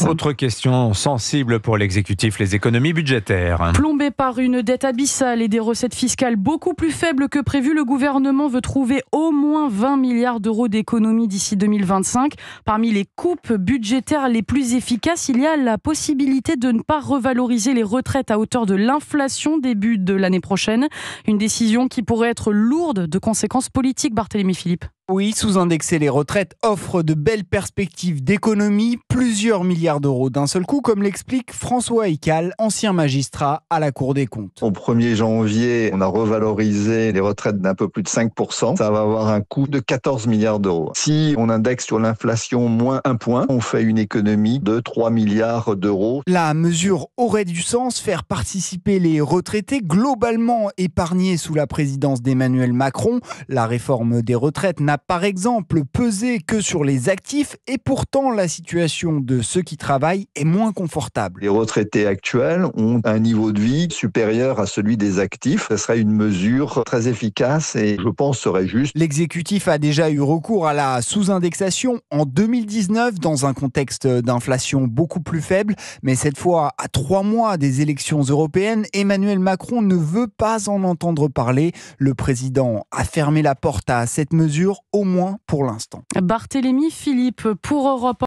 Autre question sensible pour l'exécutif, les économies budgétaires. Plombé par une dette abyssale et des recettes fiscales beaucoup plus faibles que prévu, le gouvernement veut trouver au moins 20 milliards d'euros d'économies d'ici 2025. Parmi les coupes budgétaires les plus efficaces, il y a la possibilité de ne pas revaloriser les retraites à hauteur de l'inflation début de l'année prochaine. Une décision qui pourrait être lourde de conséquences politiques, Barthélémy Philippe. Oui, sous-indexer les retraites offre de belles perspectives d'économie, plusieurs milliards d'euros d'un seul coup, comme l'explique François Eycal, ancien magistrat à la Cour des comptes. Au 1er janvier, on a revalorisé les retraites d'un peu plus de 5%. Ça va avoir un coût de 14 milliards d'euros. Si on indexe sur l'inflation moins 1 point, on fait une économie de 3 milliards d'euros. La mesure aurait du sens, faire participer les retraités globalement épargnés sous la présidence d'Emmanuel Macron. La réforme des retraites n'a par exemple pesé que sur les actifs et pourtant la situation de ceux qui travaillent est moins confortable. Les retraités actuels ont un niveau de vie supérieur à celui des actifs. Ce serait une mesure très efficace et je pense serait juste. L'exécutif a déjà eu recours à la sous-indexation en 2019 dans un contexte d'inflation beaucoup plus faible, mais cette fois à 3 mois des élections européennes, Emmanuel Macron ne veut pas en entendre parler. Le président a fermé la porte à cette mesure, au moins pour l'instant. Barthélémy Philippe pour Europe